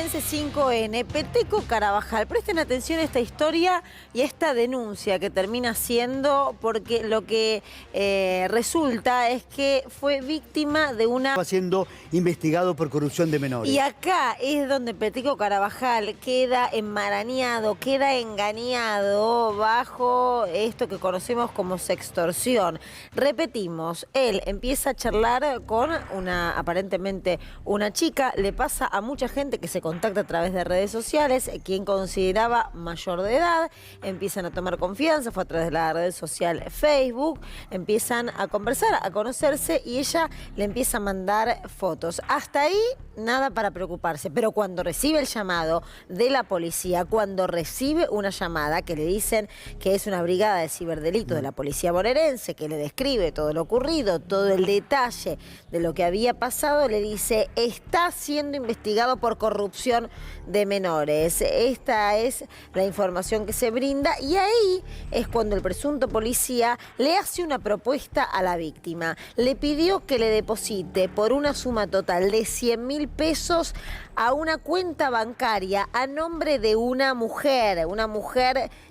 bonaerense 5N, Peteco Carabajal. Presten atención a esta historia y a esta denuncia que termina siendo, porque lo que resulta es que fue víctima de una... Estaba siendo investigado por corrupción de menores. Y acá es donde Peteco Carabajal queda enmarañado, queda engañado bajo esto que conocemos como sextorsión. Repetimos, él empieza a charlar con aparentemente una chica, le pasa a mucha gente que se contacta a través de redes sociales, quien consideraba mayor de edad, empiezan a tomar confianza, fue a través de la red social Facebook, empiezan a conversar, a conocerse y ella le empieza a mandar fotos. Hasta ahí nada para preocuparse, pero cuando recibe el llamado de la policía, cuando recibe una llamada que le dicen que es una brigada de ciberdelitos de la policía bonaerense, que le describe todo lo ocurrido, todo el detalle de lo que había pasado, le dice: está siendo investigado por corrupción de menores. Esta es la información que se brinda y ahí es cuando el presunto policía le hace una propuesta a la víctima. Le pidió que le deposite por una suma total de 100.000 pesos a una cuenta bancaria a nombre de una mujer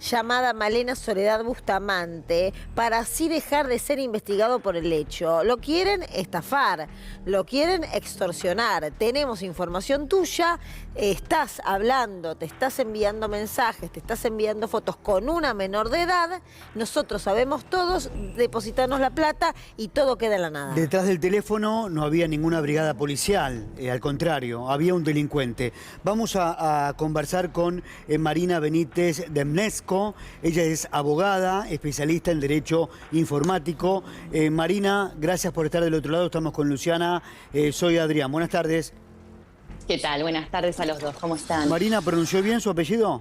llamada Malena Soledad Bustamante, para así dejar de ser investigado por el hecho. Lo quieren estafar, lo quieren extorsionar. Tenemos información tuya, estás hablando, te estás enviando mensajes, te estás enviando fotos con una menor de edad, nosotros sabemos todos, depositarnos la plata y todo queda en la nada. Detrás del teléfono no había ninguna brigada policial, al contrario, había un delincuente. Vamos a conversar con Marina Benítez Demnesco. Ella es abogada, especialista en derecho informático. Marina, gracias por estar del otro lado. Estamos con Luciana. Soy Adrián. Buenas tardes. ¿Qué tal? Buenas tardes a los dos. ¿Cómo están? Marina, ¿pronunció bien su apellido?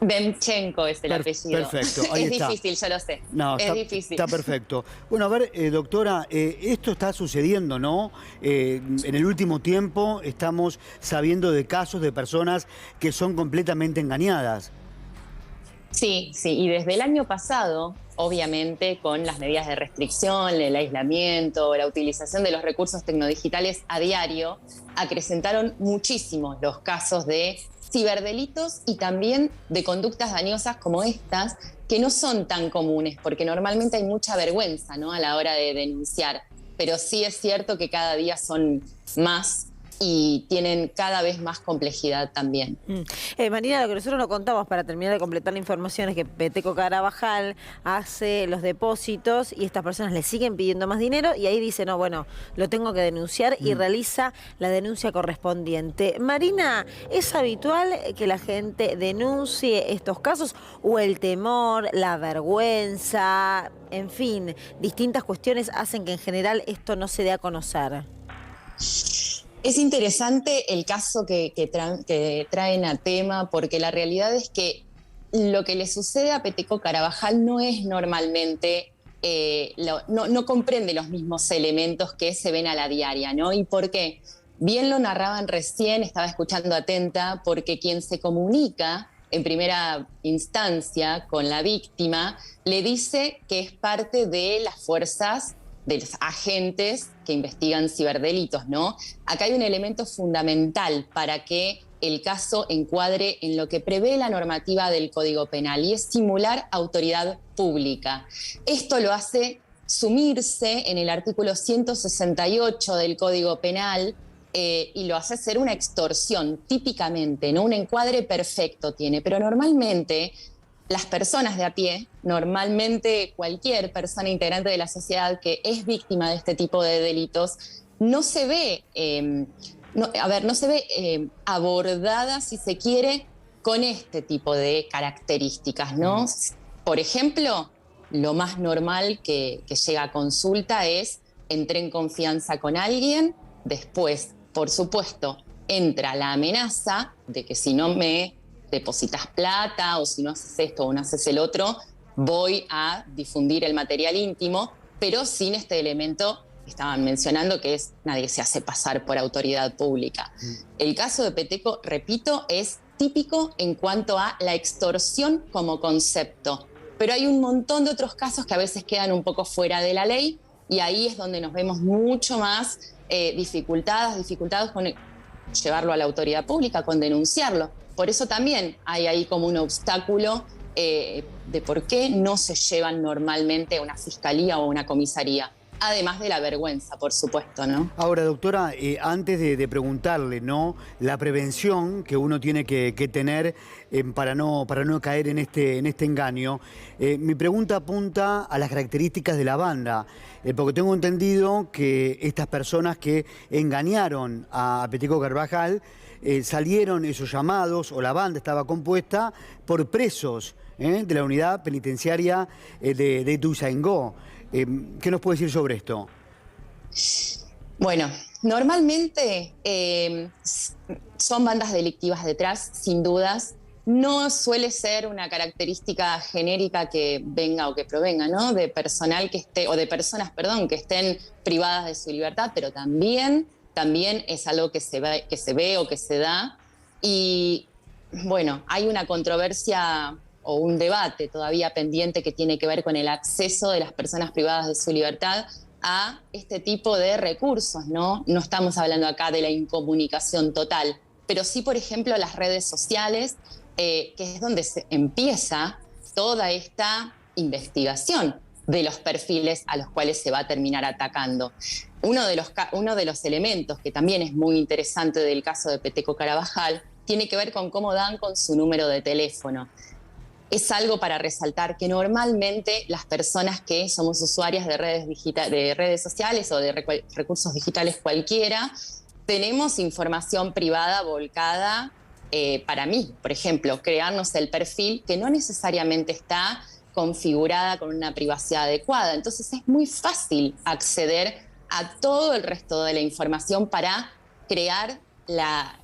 Demchenko es el apellido. Perfecto, ahí está. Es difícil, yo lo sé. No, es difícil. Está perfecto. Bueno, a ver, doctora, esto está sucediendo, ¿no? En el último tiempo estamos sabiendo de casos de personas que son completamente engañadas. Sí, y desde el año pasado, obviamente, con las medidas de restricción, el aislamiento, la utilización de los recursos tecnodigitales a diario, acrecentaron muchísimo los casos de ciberdelitos y también de conductas dañosas como estas, que no son tan comunes, porque normalmente hay mucha vergüenza, ¿no?, a la hora de denunciar. Pero sí es cierto que cada día son más y tienen cada vez más complejidad también. Marina, lo que nosotros nos contamos para terminar de completar la información es que Peteco Carabajal hace los depósitos y estas personas le siguen pidiendo más dinero y ahí dice: no, bueno, lo tengo que denunciar, y realiza la denuncia correspondiente. Marina, ¿es habitual que la gente denuncie estos casos o el temor, la vergüenza, en fin, distintas cuestiones hacen que en general esto no se dé a conocer? Es interesante el caso que traen a tema, porque la realidad es que lo que le sucede a Peteco Carabajal no es normalmente, no comprende los mismos elementos que se ven a la diaria, ¿no? ¿Y por qué? Bien lo narraban recién, estaba escuchando atenta, porque quien se comunica en primera instancia con la víctima le dice que es parte de las fuerzas de los agentes que investigan ciberdelitos, ¿no? Acá hay un elemento fundamental para que el caso encuadre en lo que prevé la normativa del Código Penal, y es simular autoridad pública. Esto lo hace sumirse en el artículo 168 del Código Penal, y lo hace ser una extorsión, típicamente, ¿no? Un encuadre perfecto tiene, pero normalmente las personas de a pie, normalmente cualquier persona integrante de la sociedad que es víctima de este tipo de delitos, no se ve, abordada, si se quiere, con este tipo de características, ¿no? Por ejemplo, lo más normal que llega a consulta es: entré en confianza con alguien, después, por supuesto, entra la amenaza de que si no me depositas plata, o si no haces esto o no haces el otro, voy a difundir el material íntimo, pero sin este elemento que estaban mencionando, que es: nadie se hace pasar por autoridad pública. El caso de Peteco, repito, es típico en cuanto a la extorsión como concepto, pero hay un montón de otros casos que a veces quedan un poco fuera de la ley, y ahí es donde nos vemos mucho más dificultados llevarlo a la autoridad pública, con denunciarlo. Por eso también hay ahí como un obstáculo de por qué no se llevan normalmente a una fiscalía o una comisaría. Además de la vergüenza, por supuesto, ¿no? Ahora, doctora, antes de preguntarle, ¿no?, la prevención que uno tiene que tener para no caer en este engaño, mi pregunta apunta a las características de la banda, porque tengo entendido que estas personas que engañaron a Peteco Carvajal salieron esos llamados, o la banda estaba compuesta por presos de la unidad penitenciaria de Ituzaingó. ¿Qué nos puede decir sobre esto? Bueno, normalmente son bandas delictivas detrás, sin dudas. No suele ser una característica genérica que venga o que provenga, ¿no?, de personal que esté, o de personas, perdón, que estén privadas de su libertad, pero también es algo que se ve o que se da. Y bueno, hay una controversia o un debate todavía pendiente que tiene que ver con el acceso de las personas privadas de su libertad a este tipo de recursos, ¿no? No estamos hablando acá de la incomunicación total, pero sí, por ejemplo, las redes sociales, que es donde se empieza toda esta investigación de los perfiles a los cuales se va a terminar atacando. Uno de los elementos que también es muy interesante del caso de Peteco Carvajal tiene que ver con cómo dan con su número de teléfono. Es algo para resaltar que normalmente las personas que somos usuarias de redes sociales o de recursos digitales cualquiera, tenemos información privada volcada para mí, por ejemplo, crearnos el perfil que no necesariamente está configurada con una privacidad adecuada. Entonces es muy fácil acceder a todo el resto de la información para crear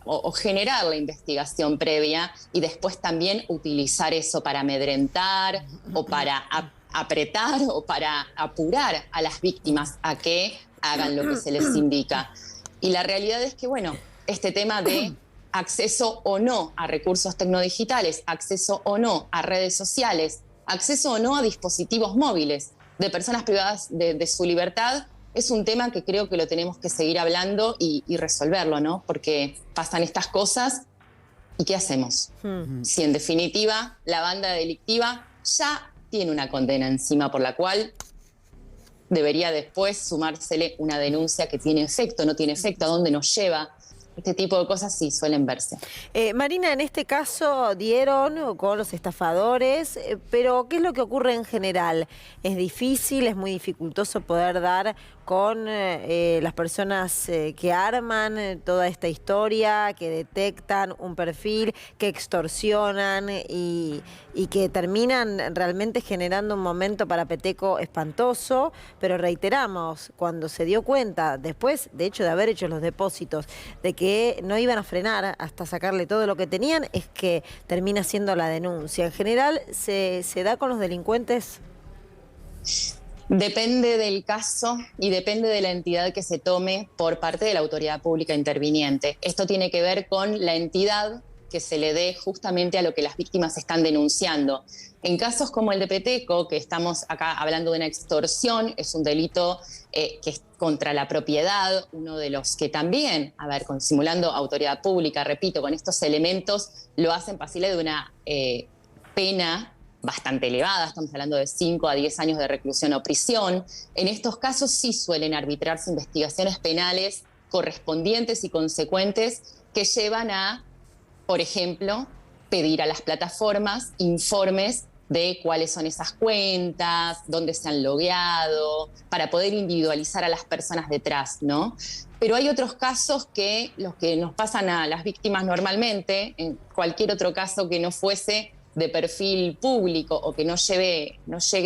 o generar la investigación previa y después también utilizar eso para amedrentar o para apretar o para apurar a las víctimas a que hagan lo que se les indica. Y la realidad es que, bueno, este tema de acceso o no a recursos tecnodigitales, acceso o no a redes sociales, acceso o no a dispositivos móviles de personas privadas de su libertad, es un tema que creo que lo tenemos que seguir hablando y resolverlo, ¿no? Porque pasan estas cosas y ¿qué hacemos? Si en definitiva la banda delictiva ya tiene una condena encima por la cual debería después sumársele una denuncia que tiene efecto, no tiene efecto, ¿a dónde nos lleva? Este tipo de cosas sí suelen verse. Marina, en este caso dieron con los estafadores, pero ¿qué es lo que ocurre en general? ¿Es difícil, es muy dificultoso poder dar con las personas que arman toda esta historia, que detectan un perfil, que extorsionan y que terminan realmente generando un momento para Peteco espantoso? Pero reiteramos, cuando se dio cuenta, después de hecho de haber hecho los depósitos, de que no iban a frenar hasta sacarle todo lo que tenían, es que termina siendo la denuncia. En general, ¿se da con los delincuentes? Depende del caso y depende de la entidad que se tome por parte de la autoridad pública interviniente. Esto tiene que ver con la entidad que se le dé justamente a lo que las víctimas están denunciando. En casos como el de Peteco, que estamos acá hablando de una extorsión, es un delito que es contra la propiedad, uno de los que también, simulando autoridad pública, repito, con estos elementos, lo hacen pasible de una pena bastante elevada, estamos hablando de 5 a 10 años de reclusión o prisión. En estos casos sí suelen arbitrarse investigaciones penales correspondientes y consecuentes que llevan a, por ejemplo, pedir a las plataformas informes de cuáles son esas cuentas, dónde se han logueado, para poder individualizar a las personas detrás, ¿no? Pero hay otros casos que los que nos pasan a las víctimas normalmente, en cualquier otro caso que no fuese de perfil público o que no llegue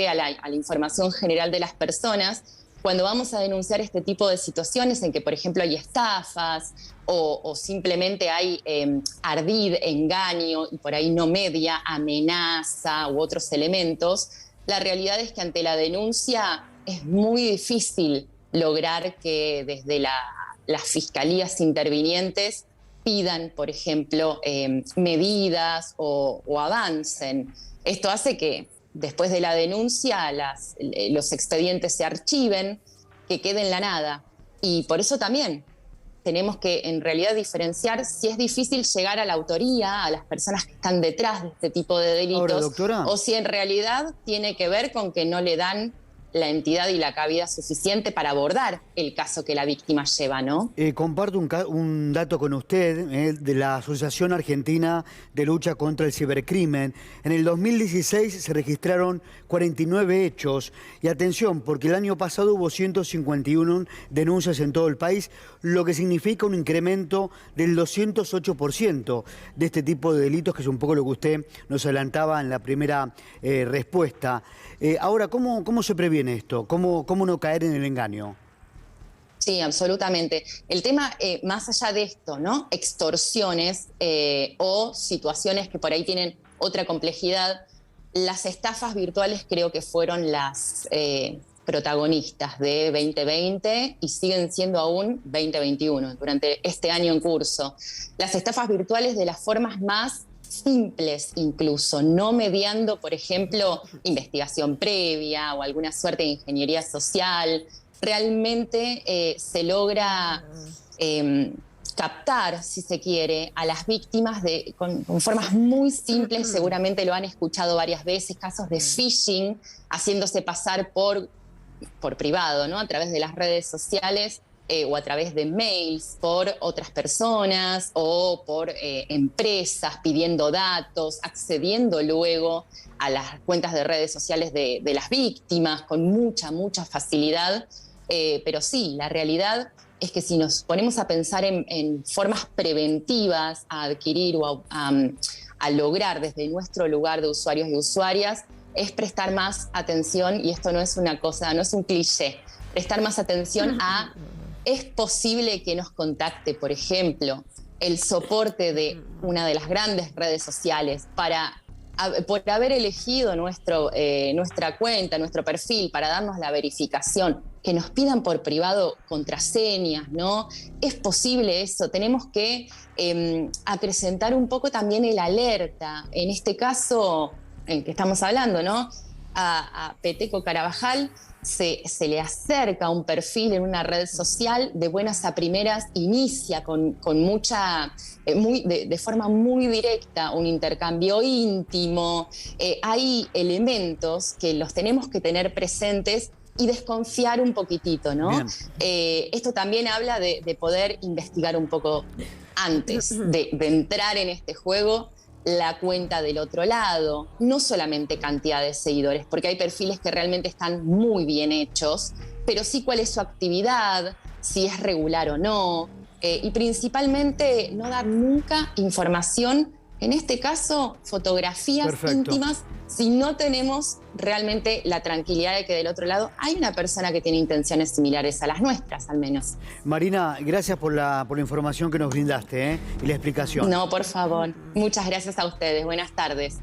a la información general de las personas, cuando vamos a denunciar este tipo de situaciones en que, por ejemplo, hay estafas o simplemente hay ardid, engaño y por ahí no media, amenaza u otros elementos, la realidad es que ante la denuncia es muy difícil lograr que desde las fiscalías intervinientes pidan, por ejemplo, medidas o avancen. Esto hace que después de la denuncia los expedientes se archiven, que queden en la nada. Y por eso también tenemos que en realidad diferenciar si es difícil llegar a la autoría, a las personas que están detrás de este tipo de delitos, ahora, doctora, o si en realidad tiene que ver con que no le dan la entidad y la cabida suficiente para abordar el caso que la víctima lleva, ¿no? Comparto un dato con usted de la Asociación Argentina de Lucha contra el Cibercrimen. En el 2016 se registraron 49 hechos y atención, porque el año pasado hubo 151 denuncias en todo el país, lo que significa un incremento del 208% de este tipo de delitos, que es un poco lo que usted nos adelantaba en la primera respuesta. Ahora, ¿cómo se previene esto? ¿Cómo no caer en el engaño? Sí, absolutamente. El tema, más allá de esto, ¿no? Extorsiones o situaciones que por ahí tienen otra complejidad, las estafas virtuales creo que fueron las protagonistas de 2020 y siguen siendo aún 2021, durante este año en curso. Las estafas virtuales de las formas más simples incluso, no mediando, por ejemplo, investigación previa o alguna suerte de ingeniería social. Realmente se logra captar, si se quiere, a las víctimas con formas muy simples. Seguramente lo han escuchado varias veces, casos de phishing, haciéndose pasar por privado, ¿no? A través de las redes sociales o a través de mails por otras personas o por empresas pidiendo datos, accediendo luego a las cuentas de redes sociales de las víctimas con mucha facilidad. Pero sí, la realidad es que si nos ponemos a pensar en formas preventivas a adquirir o a lograr desde nuestro lugar de usuarios y usuarias, es prestar más atención, y esto no es una cosa, no es un cliché, prestar más atención a, es posible que nos contacte, por ejemplo, el soporte de una de las grandes redes sociales por haber elegido nuestra cuenta, nuestro perfil, para darnos la verificación, que nos pidan por privado contraseñas, ¿no? Es posible eso, tenemos que acrecentar un poco también el alerta. En este caso en que estamos hablando, ¿no? A Peteco Carabajal se le acerca un perfil en una red social, de buenas a primeras inicia con mucha, de forma muy directa, un intercambio íntimo. Hay elementos que los tenemos que tener presentes y desconfiar un poquitito, ¿no? Esto también habla de poder investigar un poco antes de entrar en este juego, la cuenta del otro lado, no solamente cantidad de seguidores, porque hay perfiles que realmente están muy bien hechos, pero sí cuál es su actividad, si es regular o no, y principalmente no dar nunca información, en este caso fotografías íntimas, si no tenemos realmente la tranquilidad de que del otro lado hay una persona que tiene intenciones similares a las nuestras, al menos. Marina, gracias por la información que nos brindaste y la explicación. No, por favor. Muchas gracias a ustedes. Buenas tardes.